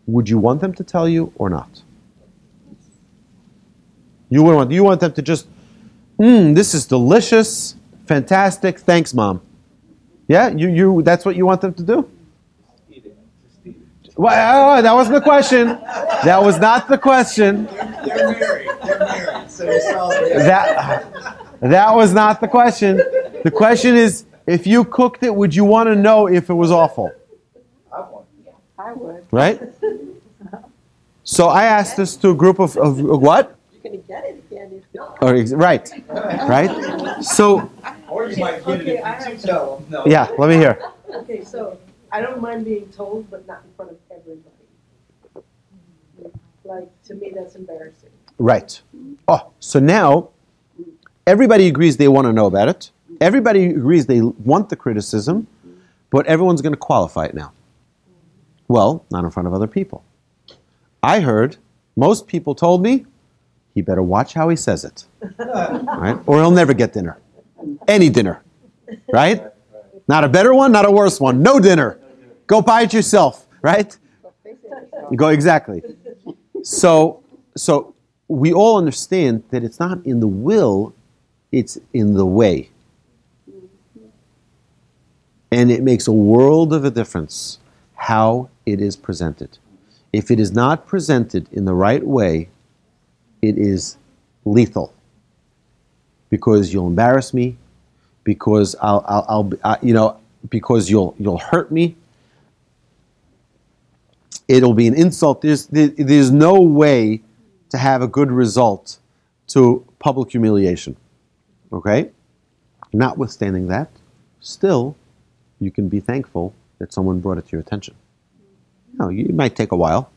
would you want them to tell you or not? You want them to just, this is delicious, fantastic, thanks, Mom. Yeah, that's what you want them to do? Well, that wasn't the question. That was not the question. They're married, so you saw that was not the question. The question is, if you cooked it, would you want to know if it was awful? I would. Right? So I asked this to a group of what? You're going to get it again if not. Right. So. Or you might get it if you tell them. No. Yeah, let me hear. Okay, so I don't mind being told, but not in front of everybody. Like, to me, that's embarrassing. Right. Oh, so now everybody agrees they want to know about it. Everybody agrees they want the criticism, but everyone's going to qualify it now. Well, not in front of other people. I heard most people told me he better watch how he says it, right? Or he'll never get dinner. Any dinner, right? Not a better one, not a worse one. No dinner. Go buy it yourself, right? Go exactly. So we all understand that it's not in the will, it's in the way. And it makes a world of a difference how it is presented. If it is not presented in the right way, it is lethal. Because you'll embarrass me, because because you'll hurt me. It'll be an insult. There's no way to have a good result to public humiliation. Okay? Notwithstanding that, still, you can be thankful that someone brought it to your attention. No, it might take a while.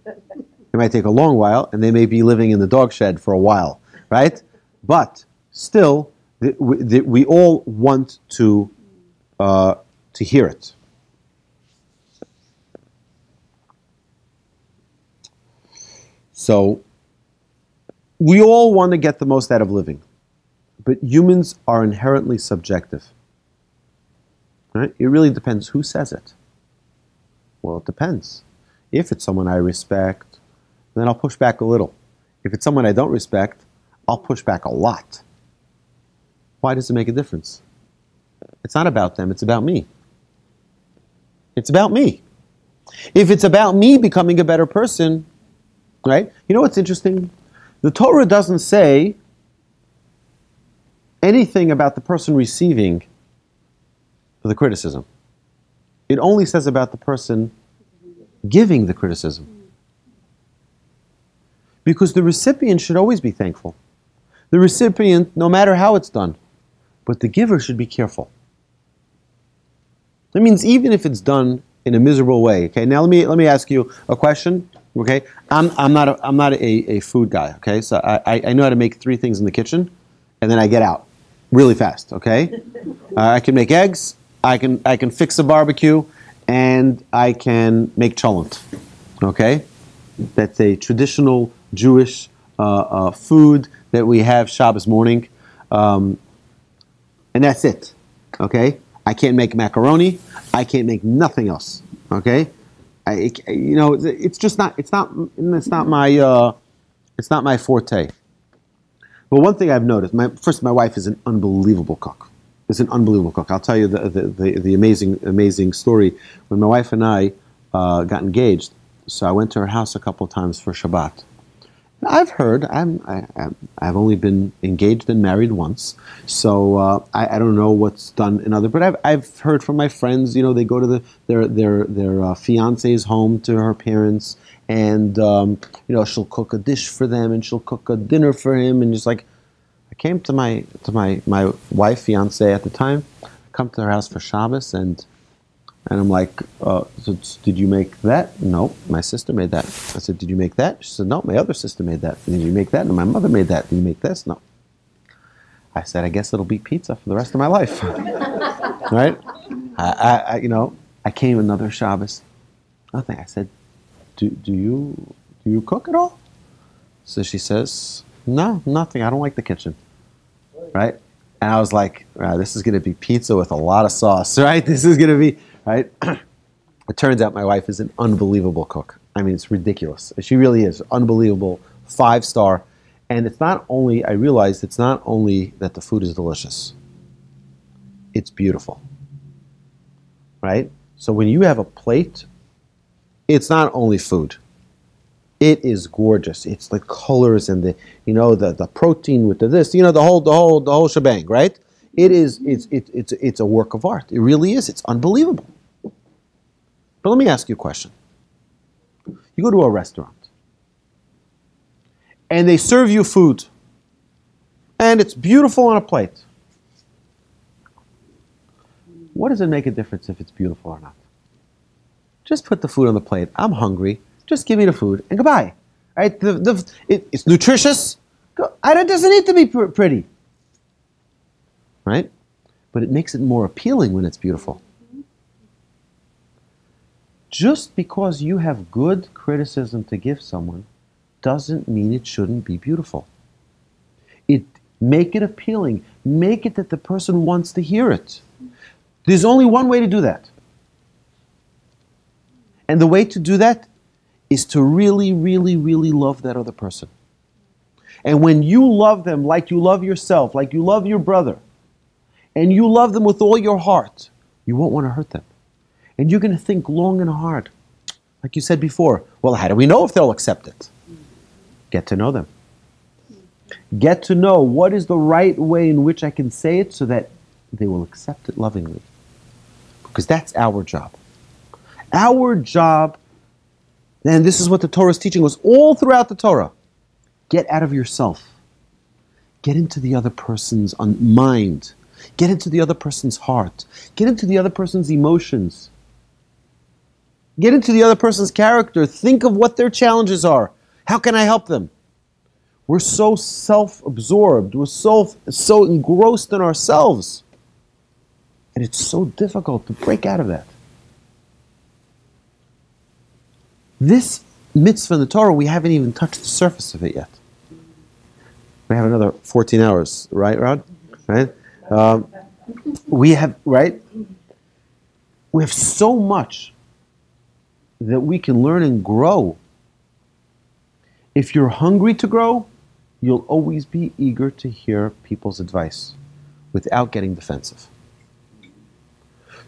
It might take a long while, and they may be living in the dog shed for a while, right? But still, we all want to hear it. So, we all want to get the most out of living, but humans are inherently subjective. Right? It really depends who says it. Well, it depends. If it's someone I respect, then I'll push back a little. If it's someone I don't respect, I'll push back a lot. Why does it make a difference? It's not about them, it's about me. It's about me. If it's about me becoming a better person, right? You know what's interesting? The Torah doesn't say anything about the person receiving the criticism. It only says about the person giving the criticism. Because the recipient should always be thankful. The recipient, no matter how it's done, but the giver should be careful. That means even if it's done in a miserable way. Okay, now let me ask you a question. Okay, I'm not a food guy. Okay, so I know how to make 3 things in the kitchen, and then I get out really fast. Okay, I can make eggs. I can fix a barbecue, and I can make cholent. Okay, that's a traditional Jewish food that we have Shabbos morning, and that's it. Okay, I can't make macaroni. I can't make nothing else. Okay, it's just not. It's not my forte. But one thing I've noticed, my wife is an unbelievable cook. I'll tell you the amazing story. When my wife and I got engaged, so I went to her house a couple of times for Shabbat. And I've heard, I've only been engaged and married once, so I don't know what's done in other. But I've heard from my friends, they go to their fiance's home to her parents, and she'll cook a dish for them, and she'll cook a dinner for him, and just like. I came to my wife, fiance at the time, come to her house for Shabbos, and I'm like, so did you make that? No, my sister made that. I said, did you make that? She said, no, my other sister made that. Did you make that? No, my mother made that. Did you make this? No. I said, I guess it'll be pizza for the rest of my life. Right? I came another Shabbos. Nothing. I said, do you cook at all? So she says, no, nothing. I don't like the kitchen. Right? And I was like, this is going to be pizza with a lot of sauce, right? This is going to be, right? It turns out my wife is an unbelievable cook. I mean, it's ridiculous. She really is. Unbelievable. 5-star. And I realized it's not only that the food is delicious. It's beautiful. Right? So when you have a plate, it's not only food. It is gorgeous. It's the colors and the protein with the whole shebang, right? It's a work of art. It really is. It's unbelievable. But let me ask you a question. You go to a restaurant and they serve you food and it's beautiful on a plate. What does it make a difference if it's beautiful or not? Just put the food on the plate. I'm hungry. Just give me the food and goodbye. Right? It's nutritious. It doesn't need to be pretty. Right? But it makes it more appealing when it's beautiful. Just because you have good criticism to give someone doesn't mean it shouldn't be beautiful. Make it appealing. Make it that the person wants to hear it. There's only one way to do that. And the way to do that is to really, really, really love that other person. And when you love them like you love yourself, like you love your brother, and you love them with all your heart, you won't want to hurt them. And you're going to think long and hard. Like you said before, well, how do we know if they'll accept it? Get to know them. Get to know what is the right way in which I can say it so that they will accept it lovingly. Because that's our job. Our job, and this is what the Torah is teaching us all throughout the Torah. Get out of yourself. Get into the other person's mind. Get into the other person's heart. Get into the other person's emotions. Get into the other person's character. Think of what their challenges are. How can I help them? We're so self-absorbed. We're so engrossed in ourselves. And it's so difficult to break out of that. This mitzvah in the Torah, we haven't even touched the surface of it yet. We have another 14 hours, right, Rod? Right? We have so much that we can learn and grow. If you're hungry to grow, you'll always be eager to hear people's advice without getting defensive.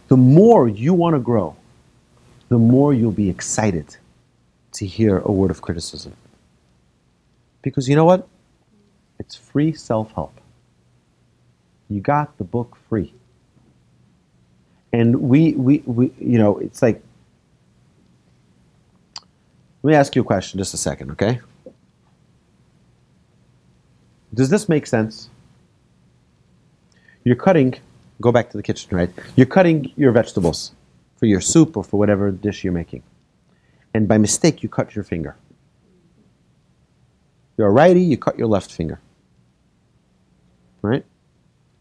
The more you want to grow, the more you'll be excited to hear a word of criticism. Because you know what? It's free self-help. You got the book free. And we it's like, let me ask you a question just a second, okay? Does this make sense? You're cutting, go back to the kitchen, right? You're cutting your vegetables for your soup or for whatever dish you're making. And by mistake, you cut your finger. You're a righty, you cut your left finger. Right?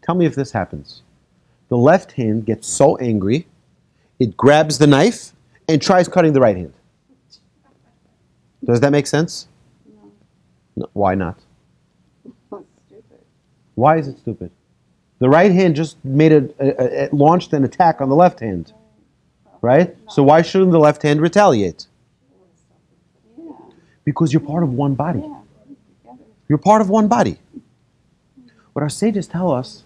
Tell me if this happens. The left hand gets so angry, it grabs the knife and tries cutting the right hand. Does that make sense? No. Why not? Stupid. Why is it stupid? The right hand just launched an attack on the left hand. Right? So why shouldn't the left hand retaliate? Yeah. Because you're part of one body. Yeah. You're part of one body. What our sages tell us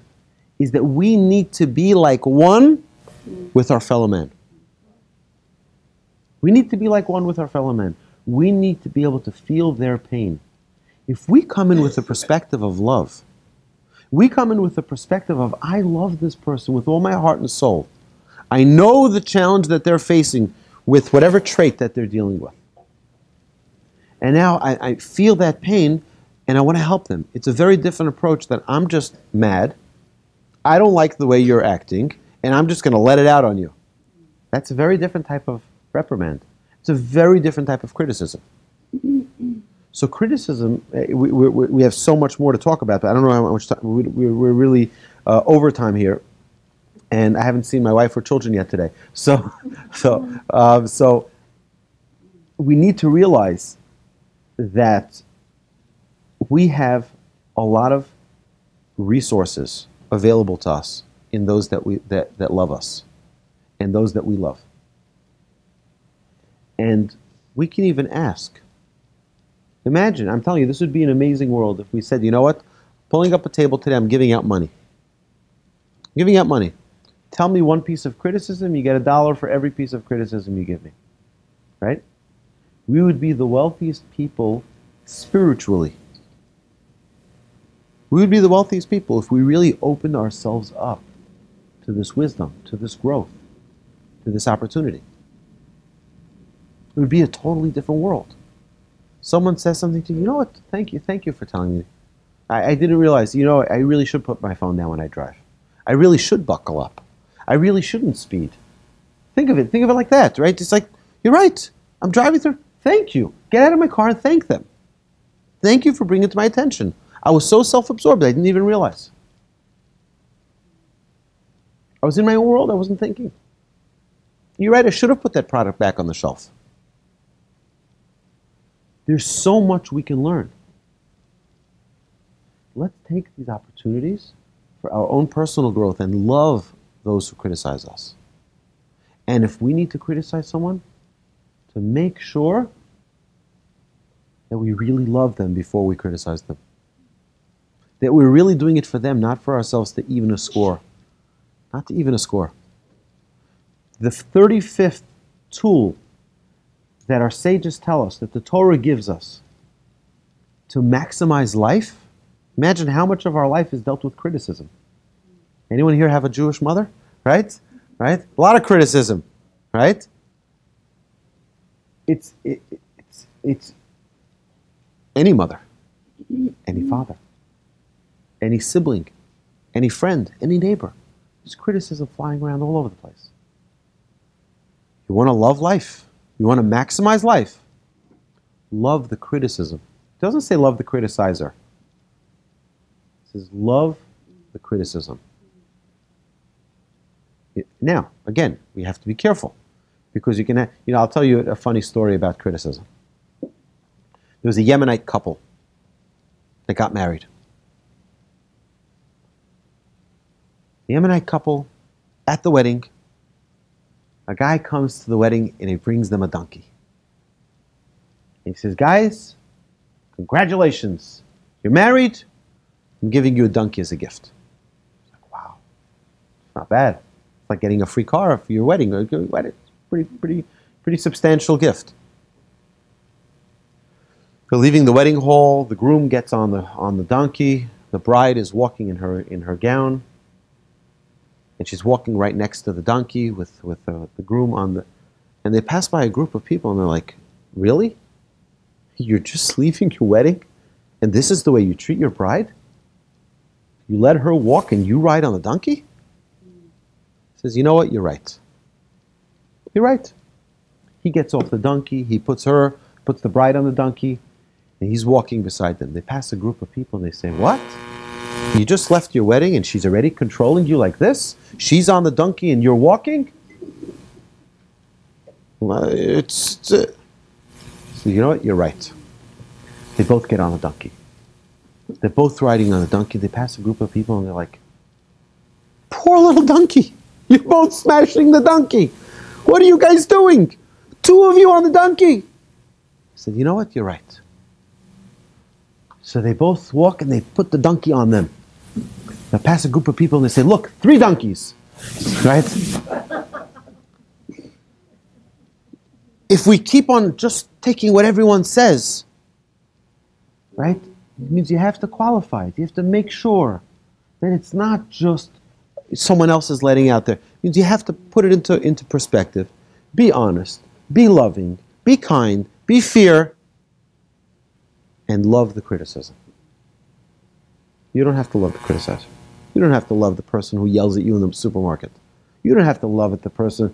is that we need to be like one with our fellow man. We need to be like one with our fellow man. We need to be able to feel their pain. If we come in with a perspective of love, we come in with a perspective of, I love this person with all my heart and soul. I know the challenge that they're facing with whatever trait that they're dealing with. And now I feel that pain and I want to help them. It's a very different approach than I'm just mad, I don't like the way you're acting, and I'm just going to let it out on you. That's a very different type of reprimand. It's a very different type of criticism. So criticism, we have so much more to talk about, but I don't know how much time. We're really over time here, and I haven't seen my wife or children yet today. So we need to realize that we have a lot of resources available to us in those that love us and those that we love. And we can even ask. Imagine, I'm telling you, this would be an amazing world if we said, you know what, pulling up a table today, I'm giving out money. I'm giving out money. Tell me one piece of criticism, you get $1 for every piece of criticism you give me. Right? We would be the wealthiest people spiritually. We would be the wealthiest people if we really opened ourselves up to this wisdom, to this growth, to this opportunity. It would be a totally different world. Someone says something to you, you know what, thank you for telling me. I didn't realize, I really should put my phone down when I drive. I really should buckle up. I really shouldn't speed. Think of it like that, right? It's like, You're right. I'm driving through. Thank you. Get out of my car and thank them. Thank you for bringing it to my attention. I was so self-absorbed I didn't even realize. I was in my own world. I wasn't thinking. You're right. I should have put that product back on the shelf. There's so much we can learn. Let's take these opportunities for our own personal growth and love those who criticize us. And if we need to criticize someone, to make sure that we really love them before we criticize them. That we're really doing it for them, not for ourselves to even a score. Not to even a score. The 35th tool that our sages tell us, that the Torah gives us to maximize life, imagine how much of our life is dealt with criticism. Anyone here have a Jewish mother? Right? Right? A lot of criticism. Right? It's any mother, any father, any sibling, any friend, any neighbor. There's criticism flying around all over the place. You want to love life. You want to maximize life. Love the criticism. It doesn't say love the criticizer. It says love the criticism. Now, again, we have to be careful. Because you can, I'll tell you a funny story about criticism. There was a Yemenite couple that got married. The Yemenite couple, at the wedding, a guy comes to the wedding and he brings them a donkey. And he says, guys, congratulations. You're married. I'm giving you a donkey as a gift. It's like, wow, it's not bad. It's like getting a free car for your wedding. Pretty substantial gift. They're leaving the wedding hall. The groom gets on the donkey. The bride is walking in her gown, and she's walking right next to the donkey with the groom on the. And they pass by a group of people, and they're like, "Really? You're just leaving your wedding, and this is the way you treat your bride? You let her walk, and you ride on the donkey?" He says, "You know what? You're right. You're right." He gets off the donkey, he puts the bride on the donkey, and he's walking beside them. They pass a group of people and they say, "What? You just left your wedding and she's already controlling you like this? She's on the donkey and you're walking?" So you know what? You're right. They both get on the donkey. They're both riding on the donkey. They pass a group of people and they're like, "Poor little donkey. You're both smashing the donkey. What are you guys doing? Two of you on the donkey." I said, "You know what? You're right." So they both walk and they put the donkey on them. They pass a group of people and they say, "Look, 3 donkeys." Right? If we keep on just taking what everyone says, right? It means you have to qualify it. You have to make sure that it's not just someone else is letting out there. It means you have to put it into perspective. Be honest. Be loving. Be kind. Be fair. And love the criticism. You don't have to love the criticizer. You don't have to love the person who yells at you in the supermarket. You don't have to love the person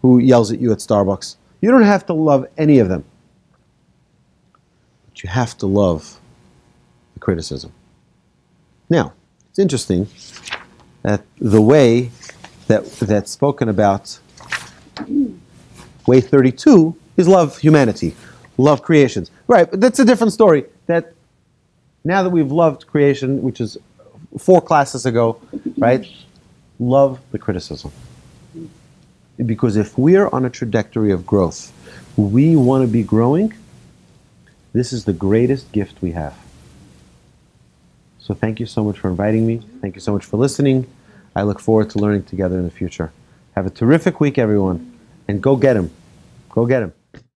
who yells at you at Starbucks. You don't have to love any of them. But you have to love the criticism. Now, it's interesting that the way that's spoken about, way 32, is love humanity, love creations. Right, but that's a different story. That now that we've loved creation, which is 4 classes ago, right? Love the criticism. Because if we're on a trajectory of growth, we want to be growing, this is the greatest gift we have. So thank you so much for inviting me. Thank you so much for listening. I look forward to learning together in the future. Have a terrific week, everyone. And go get him. Go get him.